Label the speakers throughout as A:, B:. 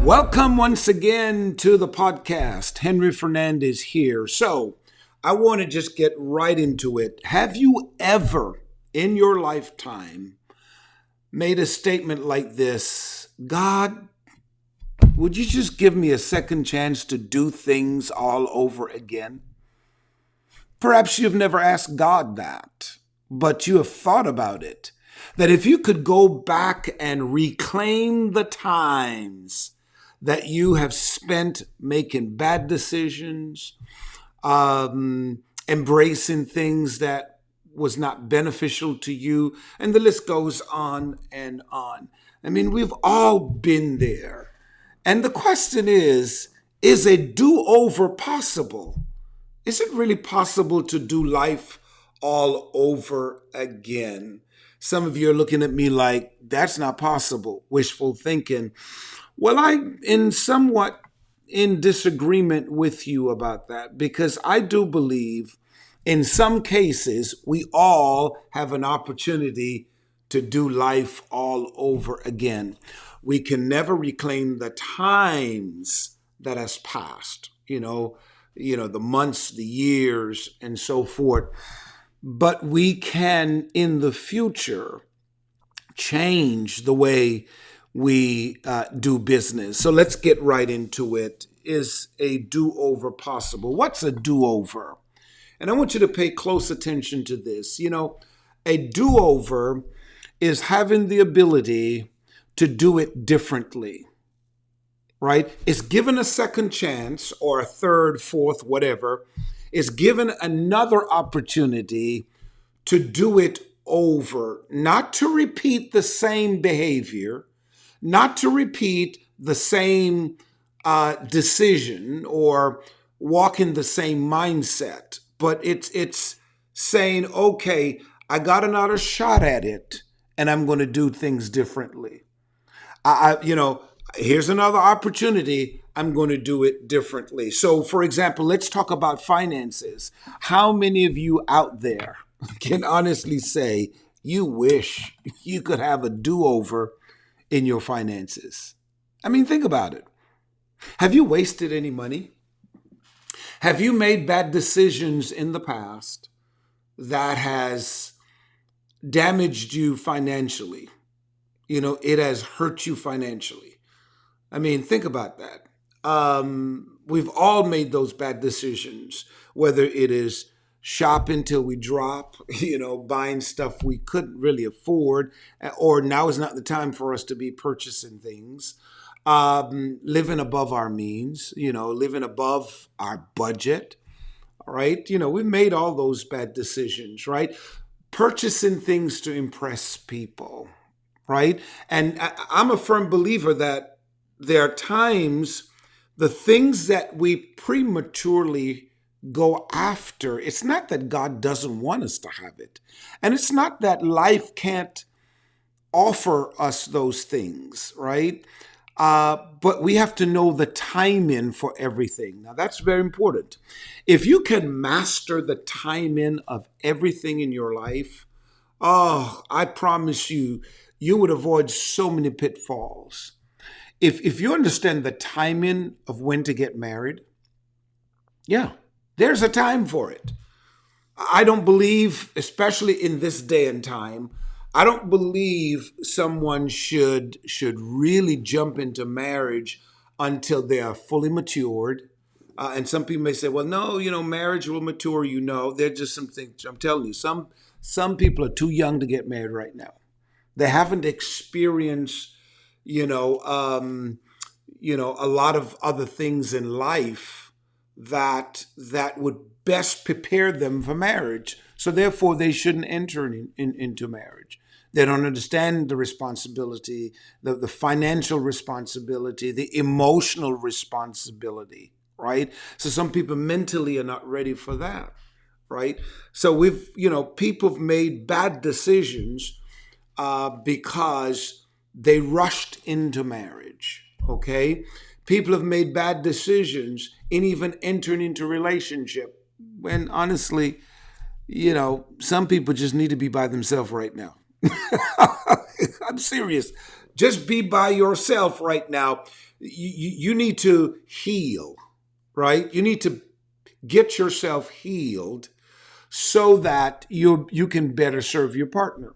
A: Welcome once again to the podcast. Henry Fernandez here. So, I want to just get right into it. Have you ever in your lifetime made a statement like this? God, would you just give me a second chance to do things all over again? Perhaps you've never asked God that, but you have thought about it. That if you could go back and reclaim the times that you have spent making bad decisions, embracing things that was not beneficial to you, and the list goes on and on. I mean, we've all been there. And the question is a do-over possible? Is it really possible to do life all over again? Some of you are looking at me like, that's not possible, wishful thinking. Well, I'm somewhat in disagreement with you about that, because I do believe in some cases we all have an opportunity to do life all over again. We can never reclaim the times that has passed, the months, the years, and so forth. But we can, in the future, change the way we do business. So let's get right into it. Is a do-over possible? What's a do-over? And I want you to pay close attention to this. A do-over is having the ability to do it differently, right? It's given a second chance, or a third, fourth, whatever. Is given another opportunity to do it over, not to repeat the same behavior, not to repeat the same decision or walk in the same mindset, but it's saying, okay, I got another shot at it, and I'm going to do things differently. Here's another opportunity. I'm going to do it differently. So, for example, let's talk about finances. How many of you out there can honestly say you wish you could have a do-over in your finances? I mean, think about it. Have you wasted any money? Have you made bad decisions in the past that has damaged you financially? It has hurt you financially. I mean, think about that. We've all made those bad decisions, whether it is shopping till we drop, buying stuff we couldn't really afford, or now is not the time for us to be purchasing things, living above our means, living above our budget, right? We've made all those bad decisions, right? Purchasing things to impress people, right? And I'm a firm believer that there are times the things that we prematurely go after, it's not that God doesn't want us to have it. And it's not that life can't offer us those things, right? But we have to know the timing for everything. Now, that's very important. If you can master the timing of everything in your life, I promise you, you would avoid so many pitfalls. If you understand the timing of when to get married, yeah, there's a time for it. I don't believe, especially in this day and time, I don't believe someone should really jump into marriage until they are fully matured. And some people may say, well, no, marriage will mature, There's just some things, I'm telling you, some people are too young to get married right now. They haven't experienced a lot of other things in life that would best prepare them for marriage. So therefore, they shouldn't enter into marriage. They don't understand the responsibility, the financial responsibility, the emotional responsibility, right? So some people mentally are not ready for that, right? So people have made bad decisions because they rushed into marriage, okay? People have made bad decisions in even entering into relationship when honestly, some people just need to be by themselves right now. I'm serious. Just be by yourself right now. you need to heal, right? You need to get yourself healed so that you can better serve your partner,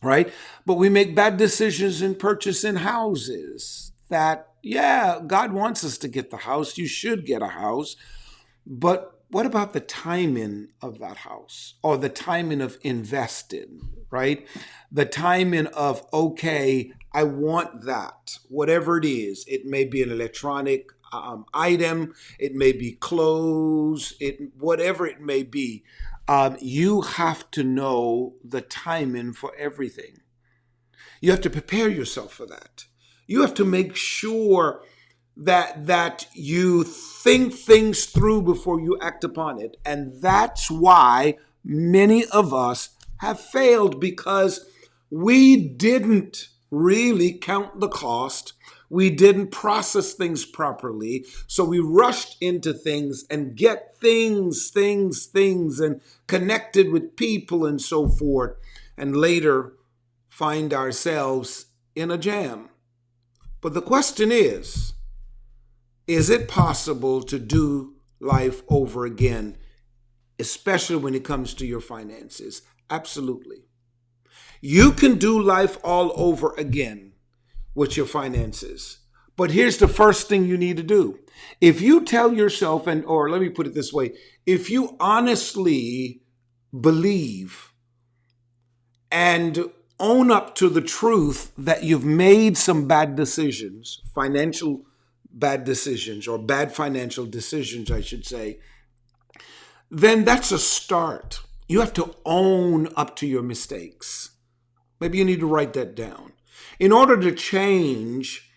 A: right? But we make bad decisions in purchasing houses that, yeah, God wants us to get the house. You should get a house. But what about the timing of that house or the timing of investing, right? The timing of, okay, I want that, whatever it is. It may be an electronic item, it may be clothes, whatever it may be. You have to know the timing for everything. You have to prepare yourself for that. You have to make sure that you think things through before you act upon it. And that's why many of us have failed, because we didn't really count the cost. We didn't process things properly. So we rushed into things and get things, and connected with people and so forth, and later find ourselves in a jam. But the question is it possible to do life over again, especially when it comes to your finances? Absolutely. You can do life all over again with your finances. But here's the first thing you need to do. If you tell yourself, or let me put it this way, if you honestly believe and own up to the truth that you've made some bad decisions, financial bad decisions, or bad financial decisions, I should say, then that's a start. You have to own up to your mistakes. Maybe you need to write that down. In order to change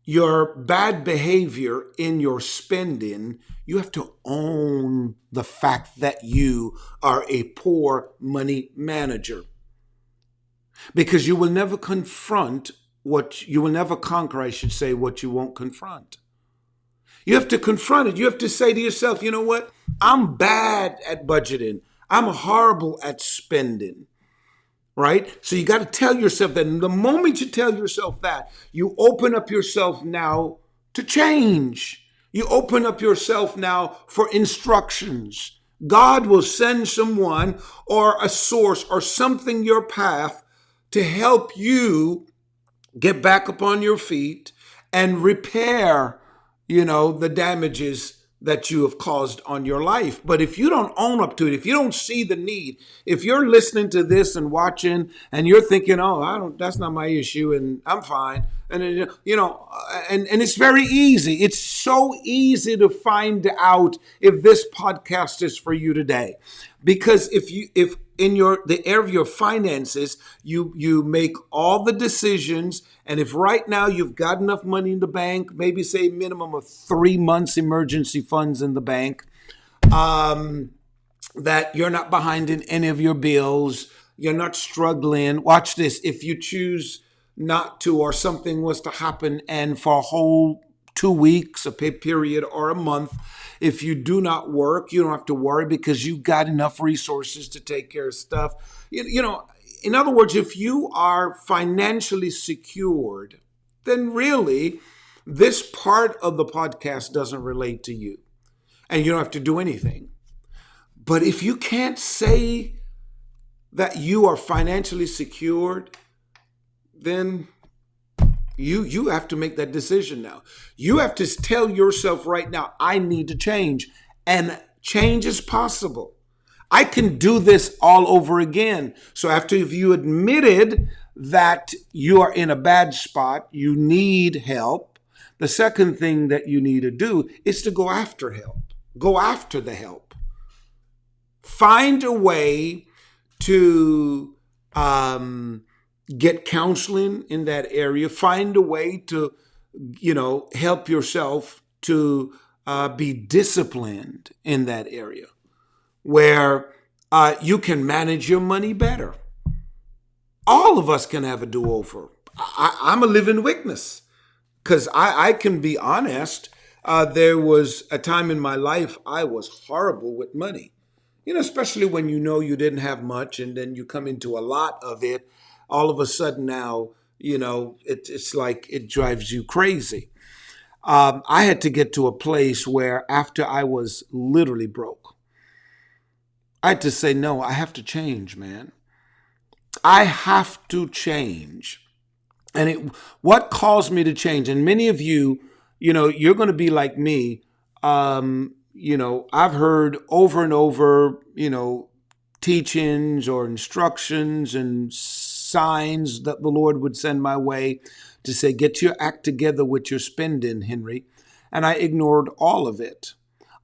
A: your bad behavior in your spending, you have to own the fact that you are a poor money manager. Because you will never you will never conquer, I should say, what you won't confront. You have to confront it. You have to say to yourself, you know what? I'm bad at budgeting. I'm horrible at spending, right? So you got to tell yourself that. And the moment you tell yourself that, you open up yourself now to change. You open up yourself now for instructions. God will send someone or a source or something your path to help you get back upon your feet and repair, the damages that you have caused on your life. But if you don't own up to it, if you don't see the need, if you're listening to this and watching and you're thinking, oh, that's not my issue and I'm fine. And and it's very easy. It's so easy to find out if this podcast is for you today. Because if in the area of your finances, you make all the decisions, and if right now you've got enough money in the bank, maybe say minimum of 3 months emergency funds in the bank, that you're not behind in any of your bills, you're not struggling. Watch this. If you choose not to, or something was to happen, and for a whole 2 weeks, a pay period, or a month, if you do not work, you don't have to worry because you've got enough resources to take care of stuff. In other words, if you are financially secured, then really this part of the podcast doesn't relate to you and you don't have to do anything. But if you can't say that you are financially secured, then you have to make that decision now. You have to tell yourself right now, I need to change. And change is possible. I can do this all over again. So after you admitted that you are in a bad spot, you need help, the second thing that you need to do is to go after help. Go after the help. Find a way to get counseling in that area. Find a way to, help yourself to be disciplined in that area where you can manage your money better. All of us can have a do-over. I'm a living witness because I can be honest. There was a time in my life I was horrible with money. Especially when you didn't have much and then you come into a lot of it. All of a sudden now, it's like it drives you crazy. I had to get to a place where after I was literally broke, I had to say, no, I have to change, man. I have to change. And what caused me to change? And many of you, you're going to be like me. I've heard over and over, teachings or instructions and signs that the Lord would send my way to say, get your act together with your spending, Henry. And I ignored all of it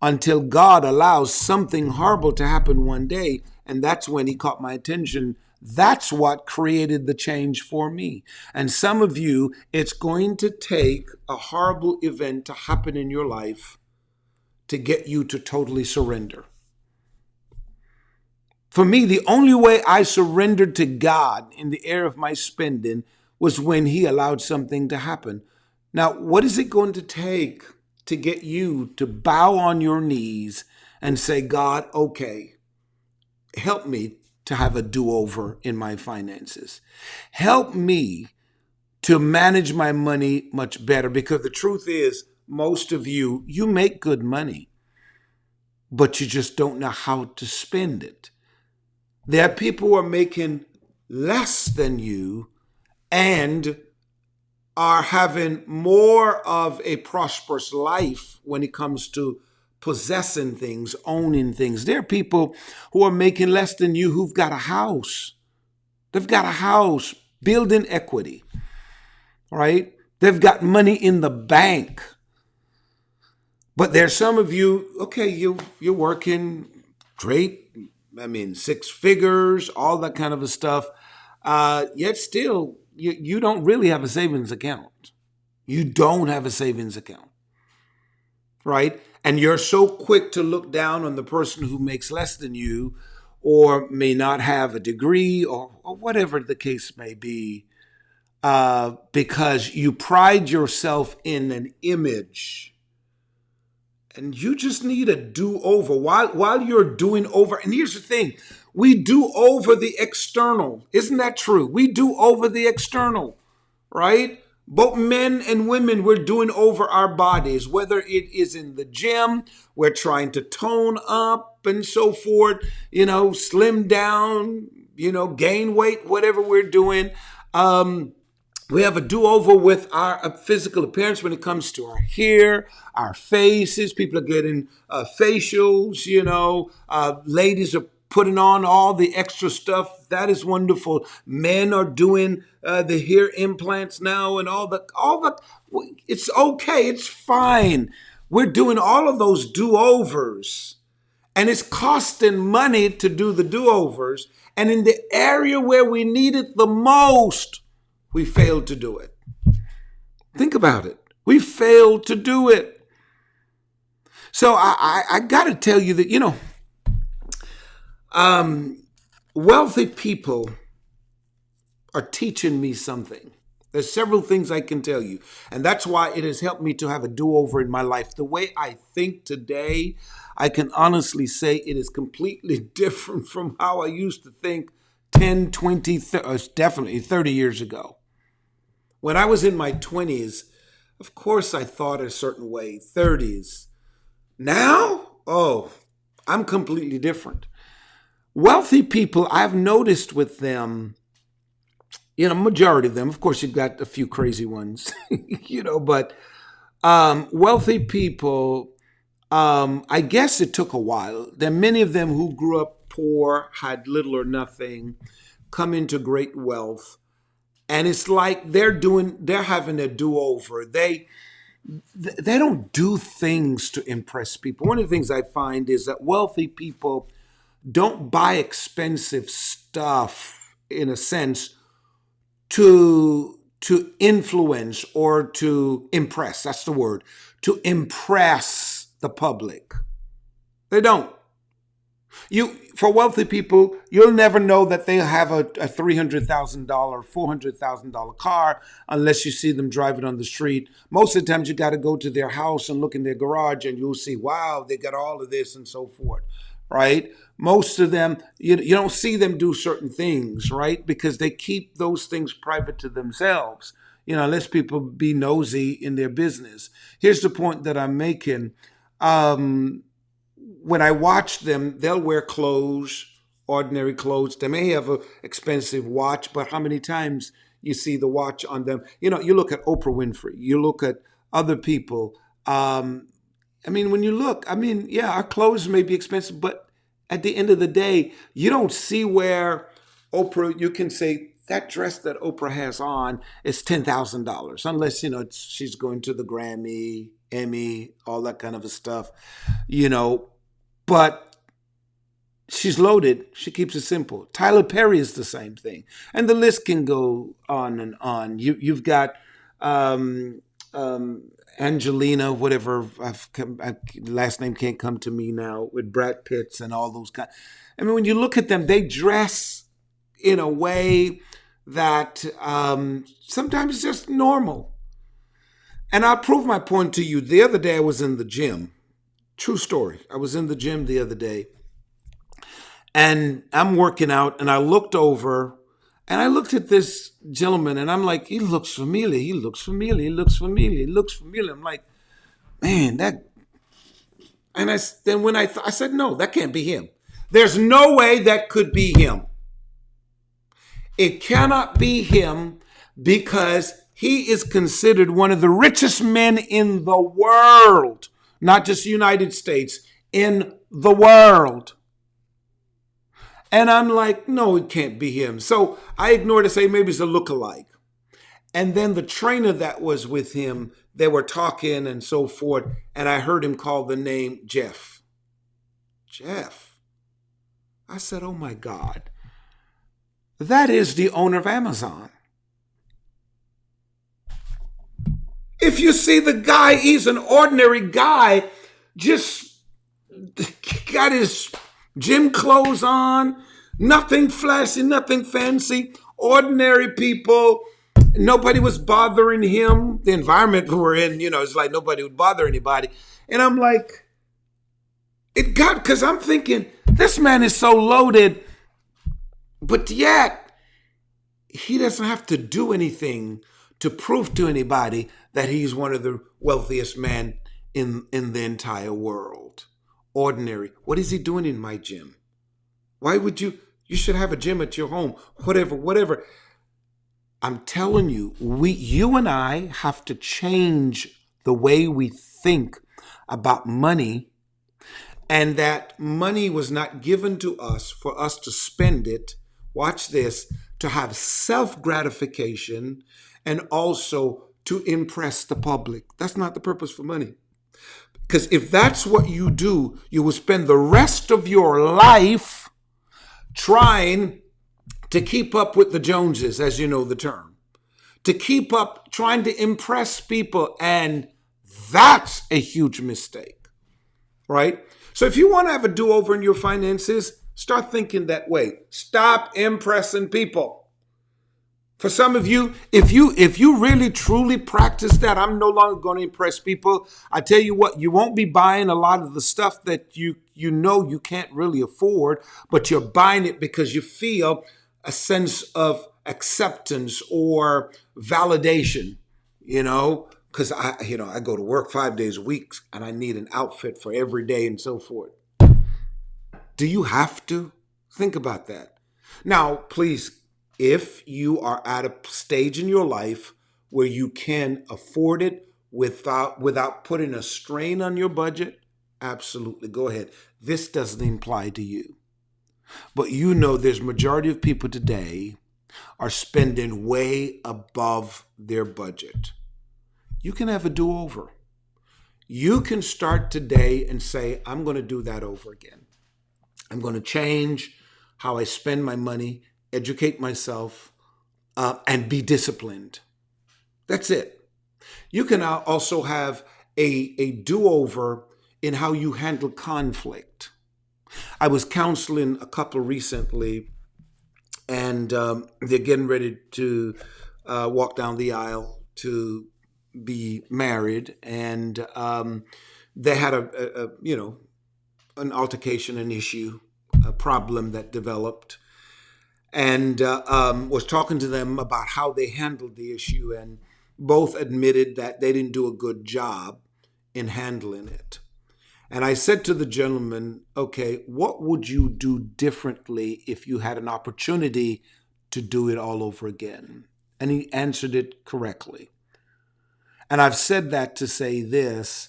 A: until God allows something horrible to happen one day. And that's when he caught my attention. That's what created the change for me. And some of you, it's going to take a horrible event to happen in your life to get you to totally surrender. For me, the only way I surrendered to God in the area of my spending was when he allowed something to happen. Now, what is it going to take to get you to bow on your knees and say, God, okay, help me to have a do-over in my finances. Help me to manage my money much better, because the truth is, most of you make good money, but you just don't know how to spend it. There are people who are making less than you and are having more of a prosperous life when it comes to possessing things, owning things. There are people who are making less than you who've got a house. They've got a house, building equity, right? They've got money in the bank. But there's some of you, okay, you're working great. I mean, 6 figures, all that kind of a stuff. Yet still, you don't really have a savings account. You don't have a savings account, right? And you're so quick to look down on the person who makes less than you or may not have a degree or whatever the case may be, because you pride yourself in an image. And you just need a do-over while you're doing over. And here's the thing. We do over the external. Isn't that true? We do over the external, right? Both men and women, we're doing over our bodies, whether it is in the gym, we're trying to tone up and so forth, slim down, gain weight, whatever we're doing. We have a do-over with our physical appearance when it comes to our hair, our faces. People are getting facials, ladies are putting on all the extra stuff. That is wonderful. Men are doing the hair implants now and all the. It's okay. It's fine. We're doing all of those do-overs. And it's costing money to do the do-overs. And in the area where we need it the most, we failed to do it. Think about it. We failed to do it. So I got to tell you that, wealthy people are teaching me something. There's several things I can tell you. And that's why it has helped me to have a do-over in my life. The way I think today, I can honestly say it is completely different from how I used to think 10, 20, definitely 30 years ago. When I was in my 20s, of course I thought a certain way. 30s. Now, I'm completely different. Wealthy people, I've noticed with them, majority of them, of course you've got a few crazy ones, but wealthy people, I guess it took a while. There are many of them who grew up poor, had little or nothing, come into great wealth. And it's like they're having a do-over. They don't do things to impress people. One of the things I find is that wealthy people don't buy expensive stuff, in a sense, to influence or to impress. That's the word. To impress the public. They don't. For wealthy people, you'll never know that they have a $300,000, $400,000 car unless you see them driving on the street. Most of the times you got to go to their house and look in their garage and you'll see, wow, they got all of this and so forth, right? Most of them, you don't see them do certain things, right? Because they keep those things private to themselves. Lets people be nosy in their business. Here's the point that I'm making. Um, when I watch them, they'll wear clothes, ordinary clothes. They may have an expensive watch, but how many times you see the watch on them? You look at Oprah Winfrey, you look at other people. When you look, yeah, our clothes may be expensive, but at the end of the day, you don't see where Oprah, you can say that dress that Oprah has on is $10,000, unless, she's going to the Grammy, Emmy, all that kind of stuff, but she's loaded. She keeps it simple. Tyler Perry is the same thing. And the list can go on and on. You've got Angelina, whatever, last name can't come to me now, with Brad Pitts and all those kind. When you look at them, they dress in a way that sometimes is just normal. And I'll prove my point to you. The other day I was in the gym. True story. I was in the gym the other day and I'm working out and I looked over and I looked at this gentleman and I'm like, he looks familiar. He looks familiar. He looks familiar. He looks familiar. I'm like, man, that. And I said, no, that can't be him. There's no way that could be him. It cannot be him because he is considered one of the richest men in the world, not just the United States, in the world. And I'm like, no, it can't be him. So I ignored it, say maybe it's a lookalike. And then the trainer that was with him, they were talking and so forth, and I heard him call the name Jeff. Jeff. I said, oh my God. That is the owner of Amazon. If you see the guy, he's an ordinary guy, just got his gym clothes on, nothing flashy, nothing fancy, ordinary people. Nobody was bothering him. The environment we're in, it's like nobody would bother anybody. And I'm like, because I'm thinking, this man is so loaded, but yet he doesn't have to do anything to prove to anybody that he's one of the wealthiest men in the entire world. Ordinary. What is he doing in my gym? Why would you should have a gym at your home, whatever. I'm telling you, you and I have to change the way we think about money, and that money was not given to us for us to spend it, watch this, to have self-gratification and also to impress the public. That's not the purpose for money. Because if that's what you do, you will spend the rest of your life trying to keep up with the Joneses, as you know the term. To keep up, trying to impress people. And that's a huge mistake, right? So if you want to have a do-over in your finances, start thinking that way. Stop impressing people. For some of you, if you really truly practice that, I'm no longer going to impress people. I tell you what, you won't be buying a lot of the stuff that you can't really afford, but you're buying it because you feel a sense of acceptance or validation, because I go to work 5 days a week and I need an outfit for every day and so forth. Do you have to? Think about that. Now, please, if you are at a stage in your life where you can afford it without putting a strain on your budget, absolutely, go ahead. This doesn't apply to you. But there's majority of people today are spending way above their budget. You can have a do-over. You can start today and say, I'm going to do that over again. I'm going to change how I spend my money, educate myself, and be disciplined. That's it. You can also have a do-over in how you handle conflict. I was counseling a couple recently, and they're getting ready to walk down the aisle to be married, and they had an altercation, an issue, a problem that developed, and was talking to them about how they handled the issue. And both admitted that they didn't do a good job in handling it. And I said to the gentleman, okay, what would you do differently if you had an opportunity to do it all over again? And he answered it correctly. And I've said that to say this,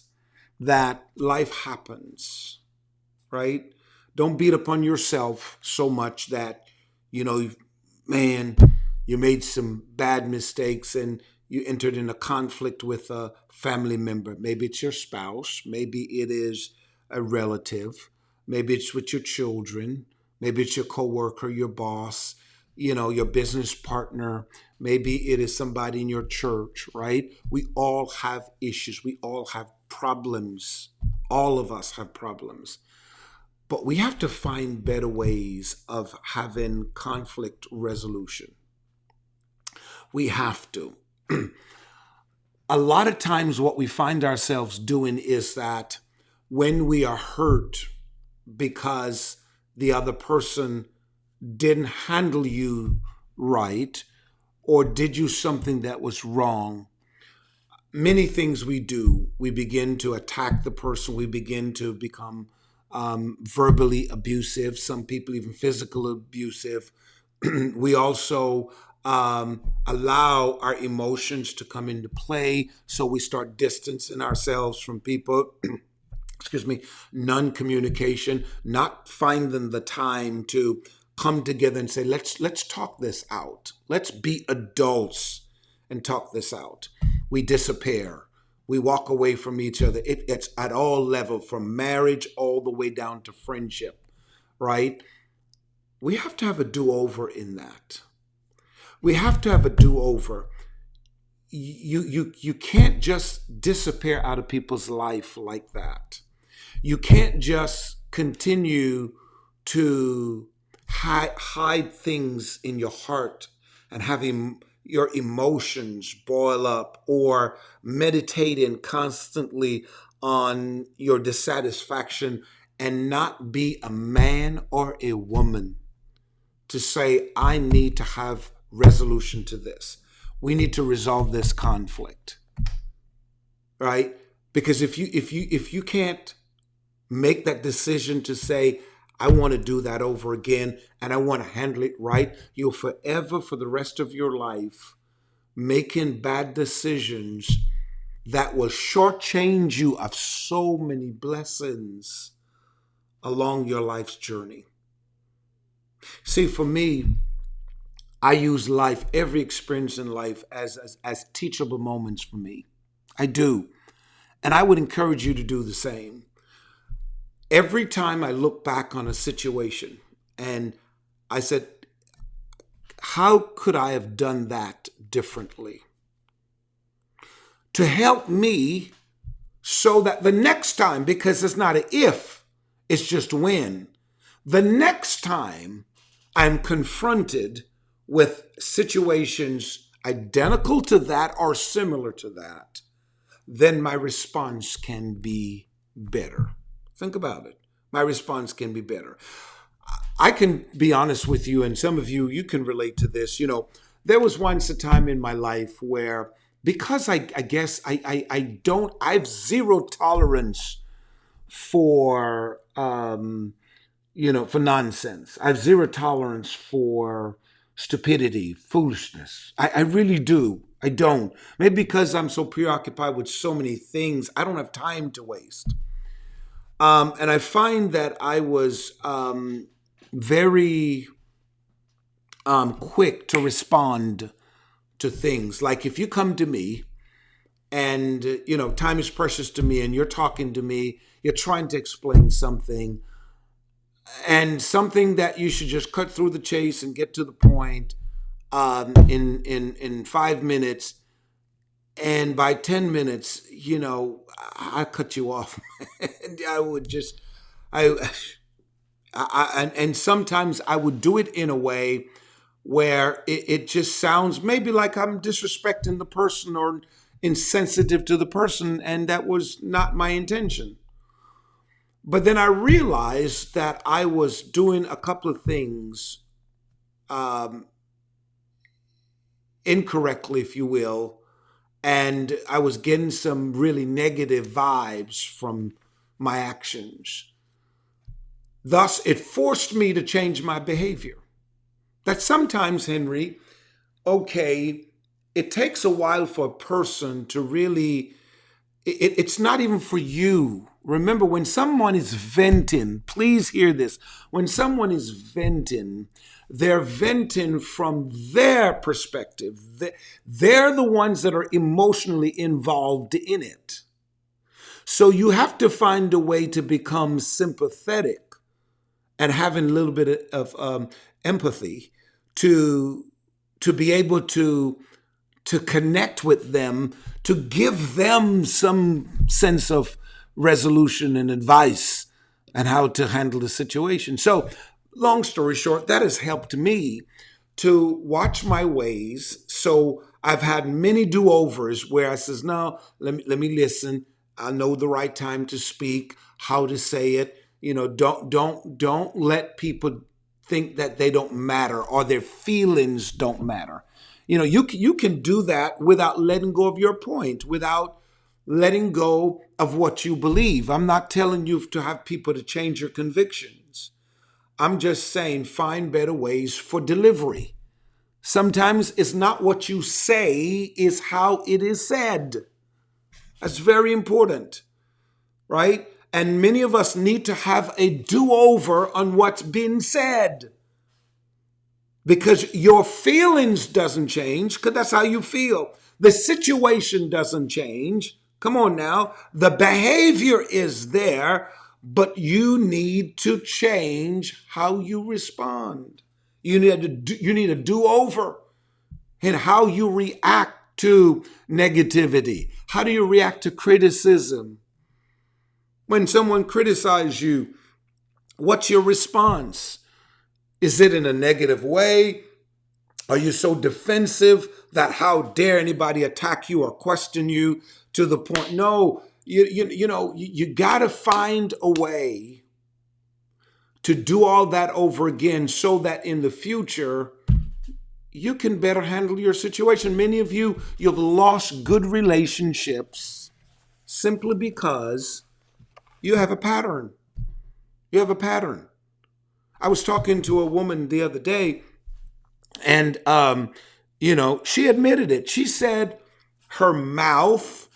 A: that life happens, right? Don't beat upon yourself so much that, man, you made some bad mistakes and you entered in a conflict with a family member. Maybe it's your spouse. Maybe it is a relative. Maybe it's with your children. Maybe it's your coworker, your boss, your business partner. Maybe it is somebody in your church, right? We all have issues. We all have problems. All of us have problems. But we have to find better ways of having conflict resolution. We have to. A lot of times what we find ourselves doing is that when we are hurt because the other person didn't handle you right or did you something that was wrong, many things we do, we begin to attack the person, we begin to become verbally abusive, some people even physical abusive. We also allow our emotions to come into play, so we start distancing ourselves from people. Non-communication, not finding the time to come together and say, let's talk this out. Let's be adults and talk this out. We disappear. We walk away from each other. It's at all levels, from marriage all the way down to friendship, right? We have to have a do-over in that. We have to have a do-over. You can't just disappear out of people's life like that. You can't just continue to hide things in your heart and have your emotions boil up, or meditating constantly on your dissatisfaction and not be a man or a woman to say, I need to have resolution to this. We need to resolve this conflict, right? Because if you can't make that decision to say, I want to do that over again and I want to handle it right, you'll forever, for the rest of your life, making bad decisions that will shortchange you of so many blessings along your life's journey. See, for me, I use life, every experience in life, as teachable moments for me. I do. And I would encourage you to do the same. Every time I look back on a situation and I said, how could I have done that differently? To help me so that the next time, because it's not an if, it's just when, the next time I'm confronted with situations identical to that or similar to that, then my response can be better. Think about it. My response can be better. I can be honest with you, and some of you can relate to this. There was once a time in my life where, because I guess I have zero tolerance for, for nonsense. I have zero tolerance for stupidity, foolishness. I really do. I don't. Maybe because I'm so preoccupied with so many things, I don't have time to waste. And I find that I was very quick to respond to things. Like if you come to me and, time is precious to me and you're talking to me, you're trying to explain something, and something that you should just cut through the chase and get to the point in 5 minutes. And by 10 minutes, I cut you off. And I would just, and sometimes I would do it in a way where it just sounds maybe like I'm disrespecting the person or insensitive to the person, and that was not my intention. But then I realized that I was doing a couple of things incorrectly, if you will, and I was getting some really negative vibes from my actions. Thus, it forced me to change my behavior. That sometimes, Henry, okay, it takes a while for a person to really, it's not even for you. Remember, when someone is venting, please hear this. When someone is venting, they're venting from their perspective. They're the ones that are emotionally involved in it. So you have to find a way to become sympathetic and having a little bit of empathy to be able to connect with them, to give them some sense of resolution and advice and how to handle the situation. So, long story short, that has helped me to watch my ways. So I've had many do-overs where I says, no, let me listen. I know the right time to speak, how to say it. Don't let people think that they don't matter or their feelings don't matter. You can do that without letting go of your point, without letting go of what you believe. I'm not telling you to have people to change your convictions. I'm just saying find better ways for delivery. Sometimes it's not what you say, it's how it is said. That's very important, right? And many of us need to have a do-over on what's been said. Because your feelings doesn't change, because that's how you feel. The situation doesn't change. Come on now. The behavior is there, but you need to change how you respond. You need a do-over in how you react to negativity. How do you react to criticism? When someone criticizes you, what's your response? Is it in a negative way? Are you so defensive that how dare anybody attack you or question you to the point? No, you got to find a way to do all that over again so that in the future you can better handle your situation. Many of you've lost good relationships simply because you have a pattern. You have a pattern. I was talking to a woman the other day, and she admitted it. She said her mouth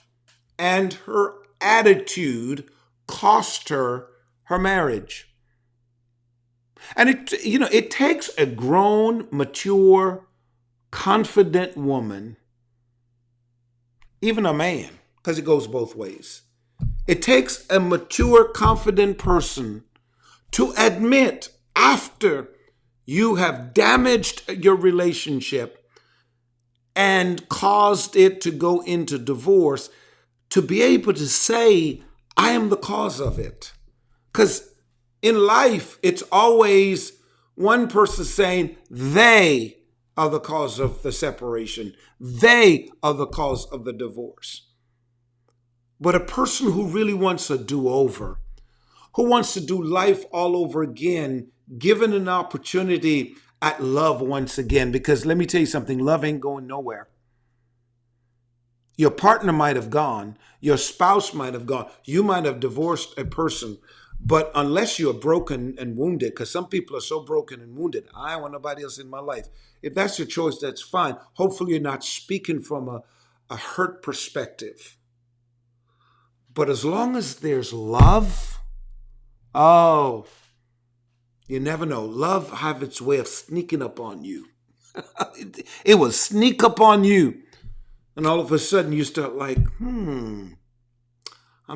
A: and her attitude cost her her marriage. And it takes a grown, mature, confident woman, even a man, because it goes both ways. It takes a mature, confident person to admit after you have damaged your relationship and caused it to go into divorce, to be able to say, I am the cause of it. Because in life, it's always one person saying they are the cause of the separation. They are the cause of the divorce. But a person who really wants a do-over, who wants to do life all over again, given an opportunity at love once again, because let me tell you something, love ain't going nowhere. Your partner might have gone, your spouse might have gone, you might have divorced a person, but unless you're broken and wounded, because some people are so broken and wounded, I don't want nobody else in my life. If that's your choice, that's fine. Hopefully you're not speaking from a hurt perspective. But as long as there's love, oh, you never know. Love have its way of sneaking up on you. It will sneak up on you. And all of a sudden you start like, I'm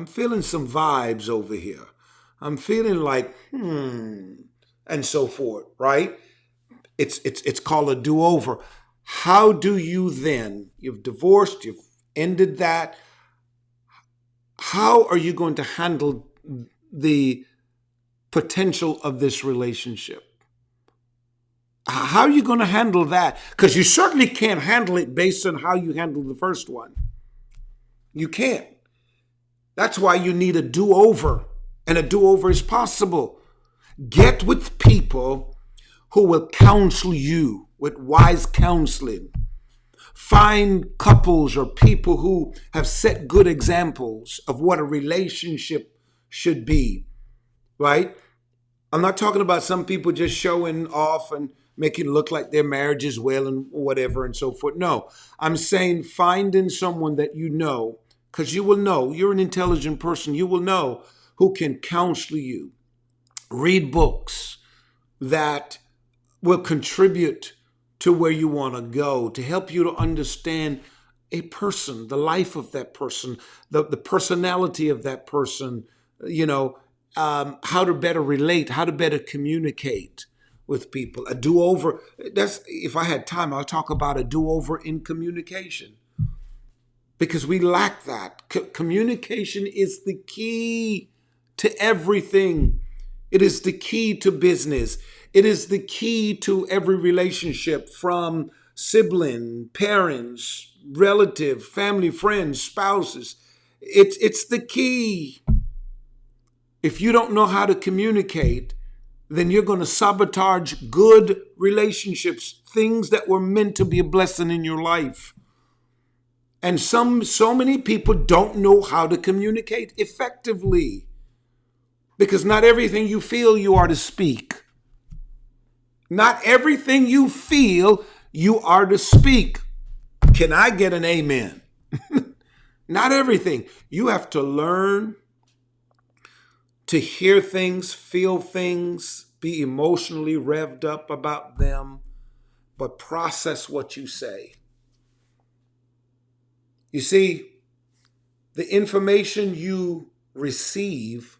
A: feeling some vibes over here. I'm feeling like, and so forth, right? It's called a do-over. How do you then, you've divorced, you've ended that, how are you going to handle the potential of this relationship? How are you going to handle that? Because you certainly can't handle it based on how you handled the first one. You can't. That's why you need a do-over, and a do-over is possible. Get with people who will counsel you with wise counseling. Find couples or people who have set good examples of what a relationship should be, right? I'm not talking about some people just showing off and making it look like their marriage is well and whatever and so forth. No, I'm saying finding someone that you know, because you will know, you're an intelligent person, you will know who can counsel you, read books that will contribute to where you want to go, to help you to understand a person, the life of that person, the personality of that person, how to better relate, how to better communicate with people. A do-over, that's, if I had time, I'll talk about a do-over in communication. Because we lack that. Communication is the key to everything. It is the key to business. It is the key to every relationship, from sibling, parents, relative, family, friends, spouses. It's the key. If you don't know how to communicate, then you're going to sabotage good relationships, things that were meant to be a blessing in your life. And so many people don't know how to communicate effectively, because not everything you feel you are to speak. Not everything you feel you are to speak. Can I get an amen? Not everything. You have to learn to hear things, feel things, be emotionally revved up about them, but process what you say. You see, the information you receive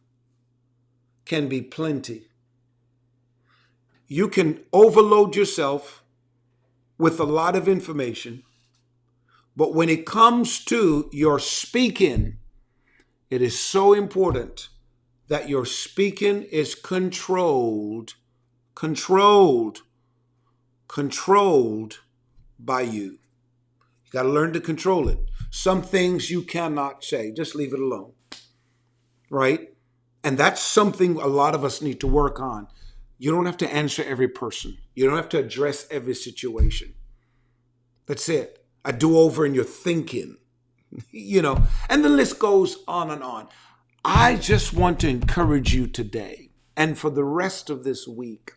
A: can be plenty. You can overload yourself with a lot of information, but when it comes to your speaking, it is so important that your speaking is controlled by you. You got to learn to control it. Some things you cannot say. Just leave it alone. Right? And that's something a lot of us need to work on. You don't have to answer every person. You don't have to address every situation. That's it. A do-over in your thinking. And the list goes on and on. I just want to encourage you today and for the rest of this week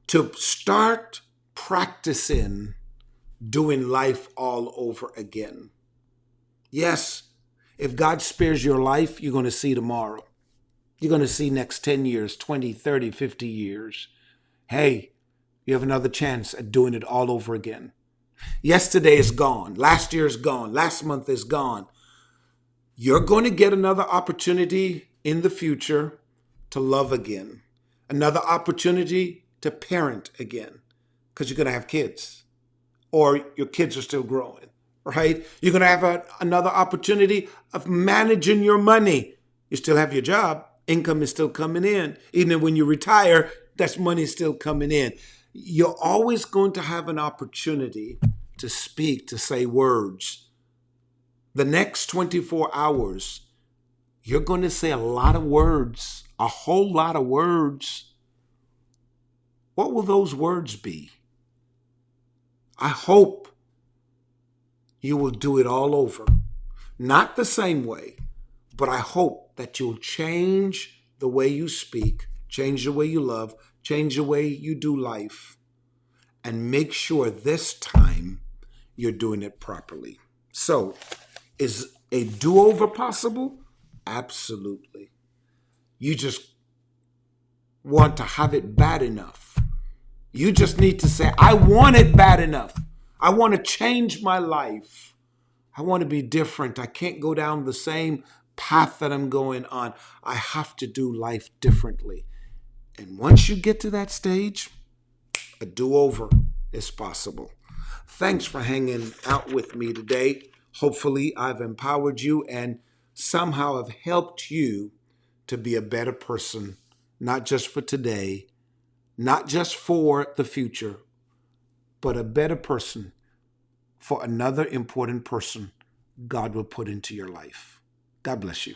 A: to start practicing doing life all over again. Yes, if God spares your life, you're going to see tomorrow. You're going to see next 10 years, 20, 30, 50 years. Hey, you have another chance at doing it all over again. Yesterday is gone. Last year is gone. Last month is gone. You're going to get another opportunity in the future to love again. Another opportunity to parent again, because you're going to have kids, or your kids are still growing, right? You're going to have another opportunity of managing your money. You still have your job. Income is still coming in. Even when you retire, that's money still coming in. You're always going to have an opportunity to speak, to say words. The next 24 hours, you're going to say a lot of words, a whole lot of words. What will those words be? I hope you will do it all over. Not the same way, but I hope that you'll change the way you speak, change the way you love, change the way you do life, and make sure this time you're doing it properly. So, is a do-over possible? Absolutely. You just want to have it bad enough. You just need to say, I want it bad enough. I want to change my life. I want to be different. I can't go down the same path that I'm going on. I have to do life differently. And once you get to that stage, a do-over is possible. Thanks for hanging out with me today. Hopefully, I've empowered you and somehow have helped you to be a better person, not just for today, not just for the future, but a better person for another important person God will put into your life. God bless you.